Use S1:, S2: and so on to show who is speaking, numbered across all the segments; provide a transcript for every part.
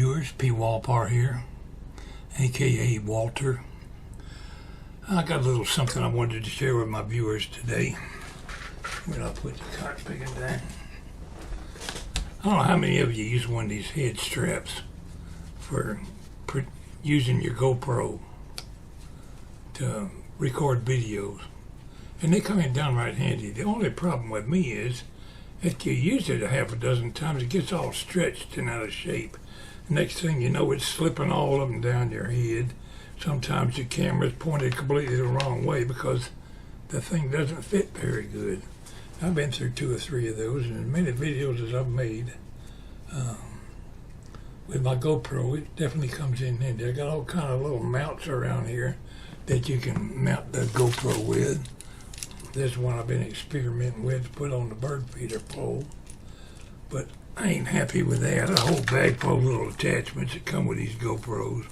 S1: viewers, Pwalpar here, aka Walter. I got a little something I wanted to share with my viewers today. When I put the cart picking down. I don't know how many of you use one of these head straps for using your GoPro to record videos. And they come in downright handy. The only problem with me is if you use it a half a dozen times, it gets all stretched and out of shape. The next thing you know, it's slipping all of them down your head. Sometimes your camera's pointed completely the wrong way because the thing doesn't fit very good. I've been through 2 or 3 of those, and as many videos as I've made with my GoPro, it definitely comes in handy. I got all kind of little mounts around here that you can mount the GoPro with. This one I've been experimenting with to put on the bird feeder pole, but I ain't happy with that. A whole bag full of little attachments that come with these GoPros.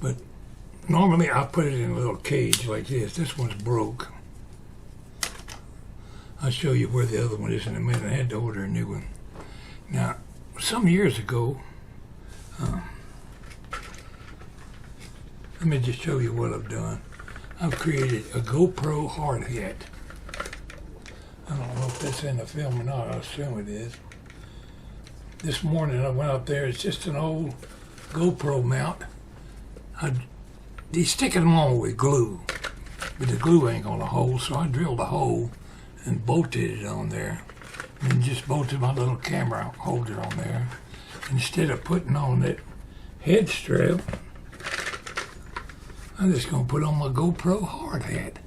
S1: But normally I put it in a little cage like this. This one's broke. I'll show you where the other one is in a minute. I had to order a new one. Now, some years ago, let me just show you what I've done. I've created a GoPro hard hat. I don't know if that's in the film or not. I assume it is. This morning I went up there. It's just an old GoPro mount. They sticking them on with glue, but the glue ain't gonna hold, so I drilled a hole and bolted it on there, and then just bolted my little camera holder on there. Instead of putting on that head strap, I'm just gonna put on my GoPro hard hat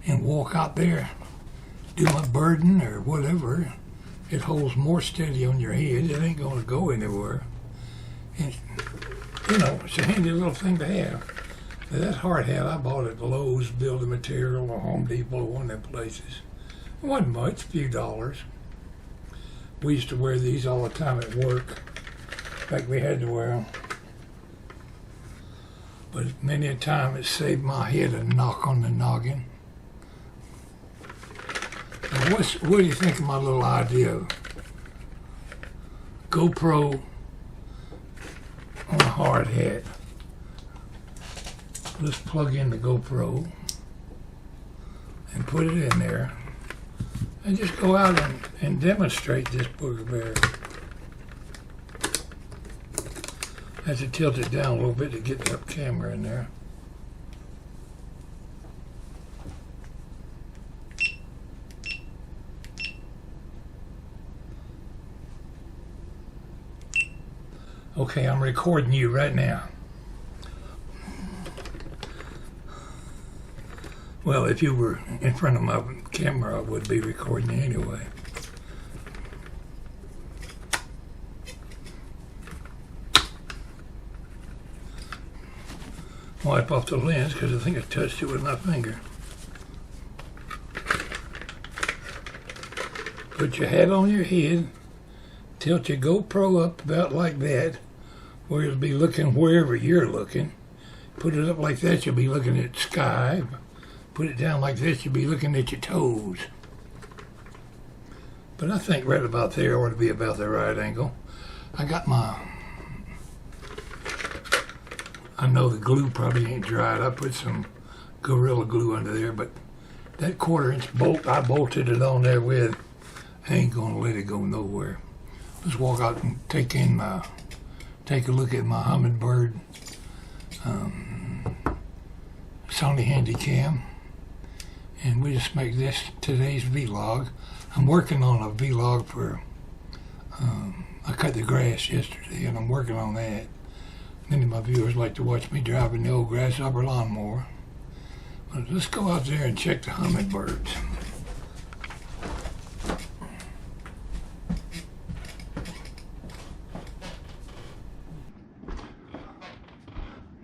S1: and walk out there, do my birding or whatever. It holds more steady on your head. It ain't gonna go anywhere. And, you know, it's a handy little thing to have. Now, that hard hat I bought at Lowe's Building Material or Home Depot, one of them places. It wasn't much, a few dollars. We used to wear these all the time at work. In fact, we had to wear them. But many a time it saved my head a knock on the noggin. Now what do you think of my little idea? GoPro on a hard hat. Let's plug in the GoPro and put it in there and just go out and demonstrate this booger bear. I have to tilt it down a little bit to get that camera in there. Okay, I'm recording you right now. Well, if you were in front of my camera, I would be recording you anyway. Wipe off the lens because I think I touched it with my finger. Put your hat on your head. Tilt your GoPro up about like that, where it'll be looking wherever you're looking. Put it up like that, you'll be looking at the sky. Put it down like this, you'll be looking at your toes. But I think right about there ought to be about the right angle. I got I know the glue probably ain't dried. I put some Gorilla Glue under there, but that 1/4-inch bolt I bolted it on there with, I ain't gonna let it go nowhere. Let's walk out and take a look at my Humminbird Sony Handycam, and we just make this today's vlog. I'm working on a vlog for I cut the grass yesterday, and I'm working on that. Many of my viewers like to watch me driving the old grasshopper lawnmower. But let's go out there and check the hummingbirds.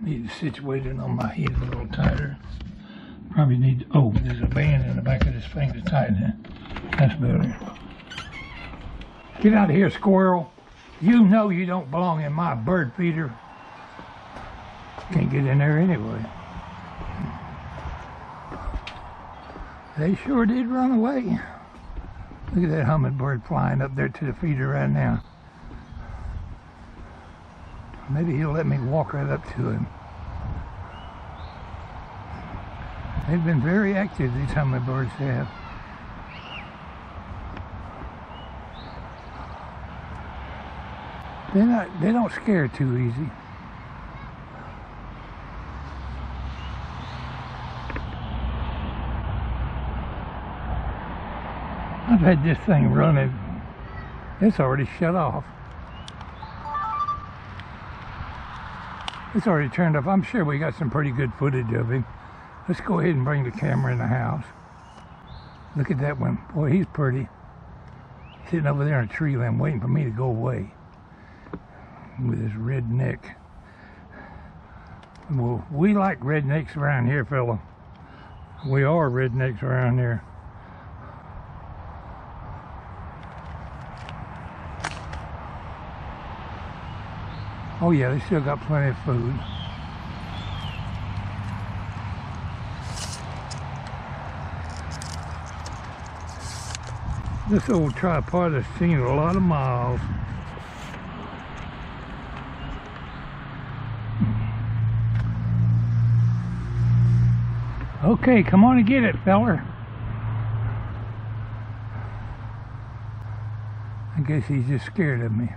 S1: Need to situate it on my head a little tighter. Probably need to, oh, there's a band in the back of this thing to tighten it. That's better. Get out of here, squirrel. You know you don't belong in my bird feeder. Can't get in there anyway. They sure did run away. Look at that hummingbird flying up there to the feeder right now. Maybe he'll let me walk right up to him. They've been very active, these hummingbirds have. They don't scare too easy. I've had this thing running. It's already shut off. It's already turned off. I'm sure we got some pretty good footage of him. Let's go ahead and bring the camera in the house. Look at that one. Boy, he's pretty. Sitting over there on a tree limb waiting for me to go away. With his red neck. Well, we like rednecks around here, fella. We are rednecks around here. Oh yeah, they still got plenty of food. This old tripod has seen a lot of miles. Okay, come on and get it, feller. I guess he's just scared of me.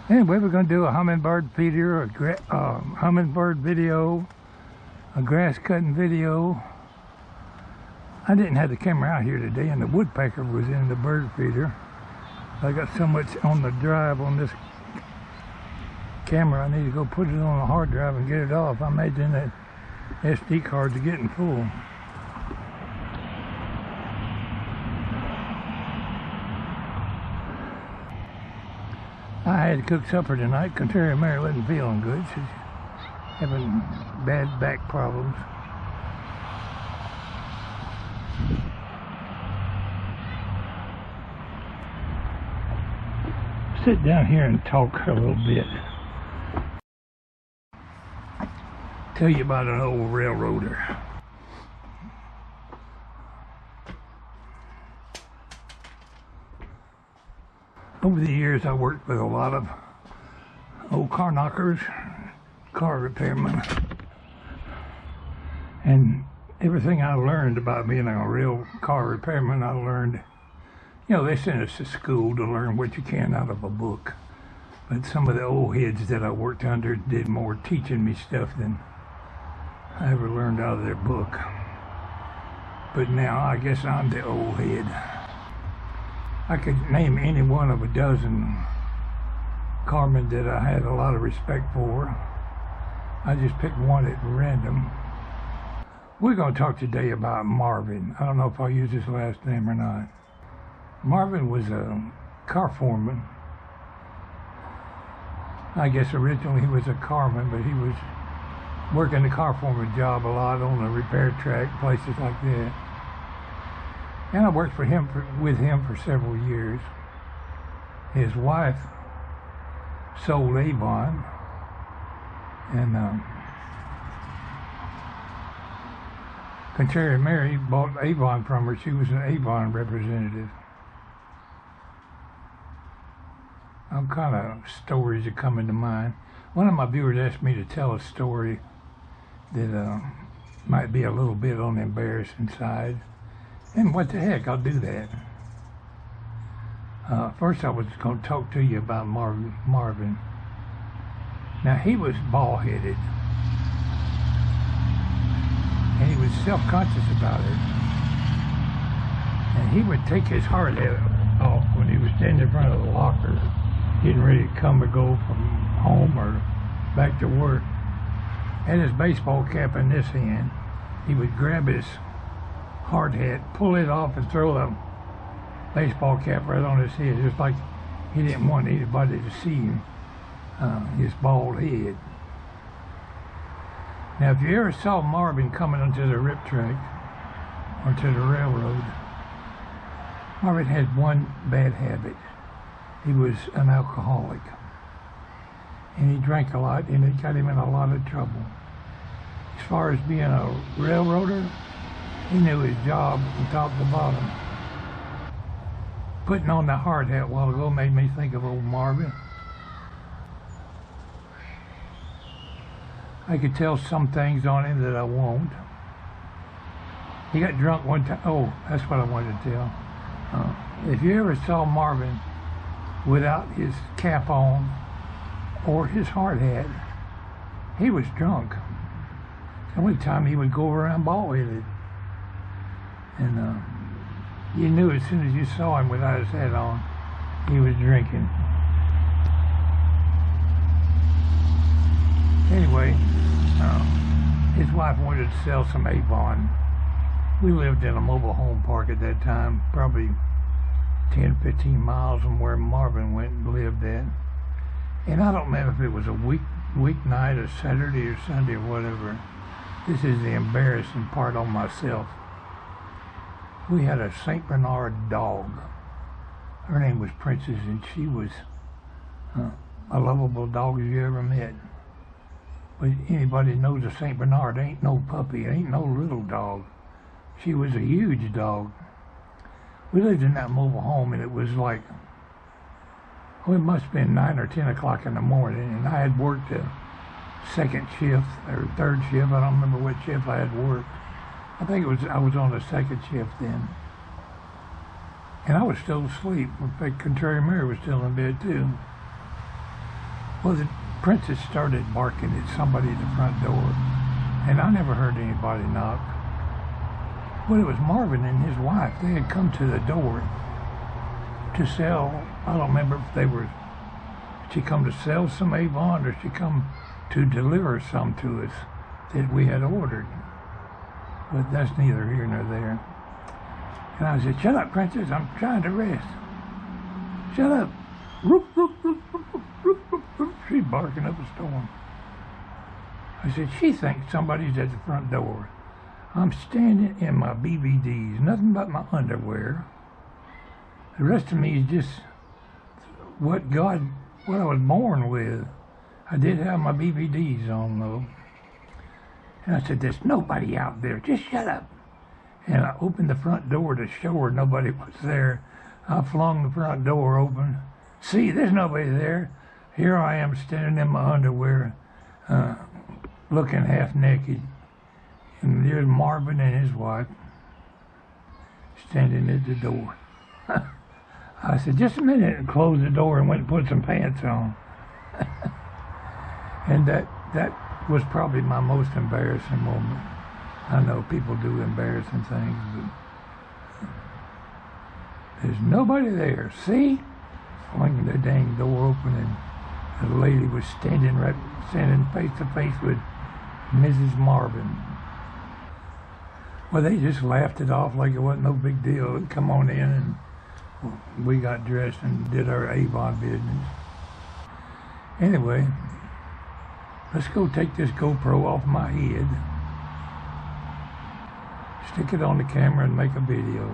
S1: Anyway, we're going to do a hummingbird feeder, a hummingbird video, a grass cutting video. I didn't have the camera out here today, and the woodpecker was in the bird feeder. I got so much on the drive on this camera, I need to go put it on a hard drive and get it off. I imagine that SD cards are getting full. I had to cook supper tonight. Contrary Mary wasn't feeling good. She's having bad back problems. Sit down here and talk a little bit. Tell you about an old railroader. Over the years, I worked with a lot of old car knockers, car repairmen, and everything I learned about being a real car repairman, I learned, you know, they sent us to school to learn what you can out of a book. But some of the old heads that I worked under did more teaching me stuff than I ever learned out of their book. But now I guess I'm the old head. I could name any one of a dozen Carman that I had a lot of respect for. I just picked one at random. We're going to talk today about Marvin. I don't know if I'll use his last name or not. Marvin was a car foreman. I guess originally he was a carman, but he was working the car foreman job a lot on the repair track, places like that. And I worked with him for several years. His wife sold Avon, and Contrary Mary bought Avon from her. She was an Avon representative. All kind of stories that come into mind. One of my viewers asked me to tell a story that might be a little bit on the embarrassing side. And what the heck, I'll do that. First I was going to talk to you about Marvin. Now he was bald-headed. And he was self-conscious about it. And he would take his hard hat off when he was standing in front of the locker, getting ready to come or go from home or back to work. Had his baseball cap in this hand. He would grab his hard hat, pull it off, and throw the baseball cap right on his head, just like he didn't want anybody to see him, his bald head. Now, if you ever saw Marvin coming onto the rip track or to the railroad, Marvin had one bad habit. He was an alcoholic, and he drank a lot, and it got him in a lot of trouble. As far as being a railroader, he knew his job from top to bottom. Putting on the hard hat a while ago made me think of old Marvin. I could tell some things on him that I won't. He got drunk one time. Oh, that's what I wanted to tell. If you ever saw Marvin without his cap on or his hard hat, he was drunk. The only time he would go around bald-headed. And you knew as soon as you saw him without his hat on, he was drinking. Anyway, his wife wanted to sell some Avon. We lived in a mobile home park at that time, probably 10, 15 miles from where Marvin went and lived at. And I don't remember if it was a weeknight or Saturday or Sunday or whatever. This is the embarrassing part on myself. We had a St. Bernard dog. Her name was Princess, and she was a lovable dog as you ever met. But anybody knows a St. Bernard ain't no puppy, it ain't no little dog. She was a huge dog. We lived in that mobile home, and it was like, well, it must have been 9 or 10 o'clock in the morning, and I had worked a second shift or third shift. I don't remember what shift I had worked. I think I was on the second shift then. And I was still asleep. In fact, Contrary Mary was still in bed too. Well, the Princess started barking at somebody at the front door, and I never heard anybody knock. Well, it was Marvin and his wife. They had come to the door to sell, I don't remember if they were, she come to sell some Avon or she come to deliver some to us that we had ordered. But that's neither here nor there. And I said, "Shut up, Princess, I'm trying to rest." "Shut up." She's barking up a storm. I said, "She thinks somebody's at the front door. I'm standing in my BVDs, nothing but my underwear. The rest of me is just what I was born with. I did have my BVDs on though." And I said, "There's nobody out there, just shut up." And I opened the front door to show her nobody was there. I flung the front door open. "See, there's nobody there. Here I am standing in my underwear, looking half naked. And there's Marvin and his wife standing at the door." I said, "Just a minute," and closed the door and went and put some pants on. And that was probably my most embarrassing moment. I know people do embarrassing things, but there's nobody there. "See?" Flinging the dang door open, and the lady was standing face to face with Mrs. Marvin. Well, they just laughed it off like it wasn't no big deal. They'd come on in, and we got dressed and did our Avon business. Anyway, let's go take this GoPro off my head, stick it on the camera, and make a video.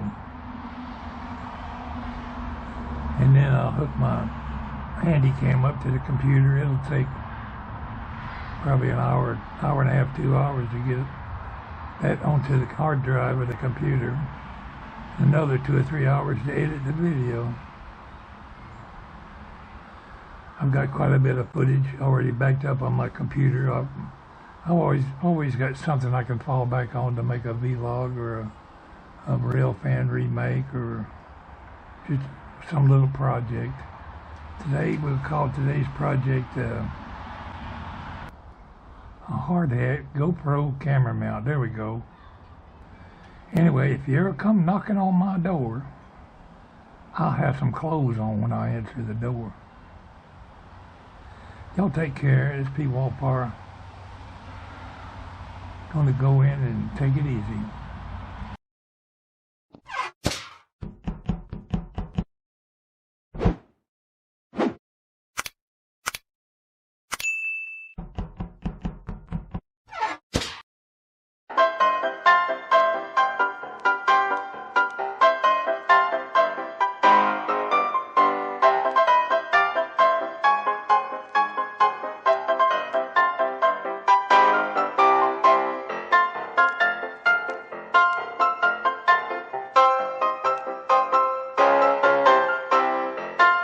S1: And then I'll hook my handy cam up to the computer. It'll take probably an hour and a half, 2 hours to get that onto the hard drive of the computer. Another 2 or 3 hours to edit the video. I've got quite a bit of footage already backed up on my computer. I've always got something I can fall back on to make a vlog or a rail fan remake or just some little project. Today we'll call today's project A Hard Hat Gopro camera mount. There we go. Anyway, if you ever come knocking on my door, I'll have some clothes on when I answer the door. Y'all take care. It's Pwalpar. Gonna go in and take it easy.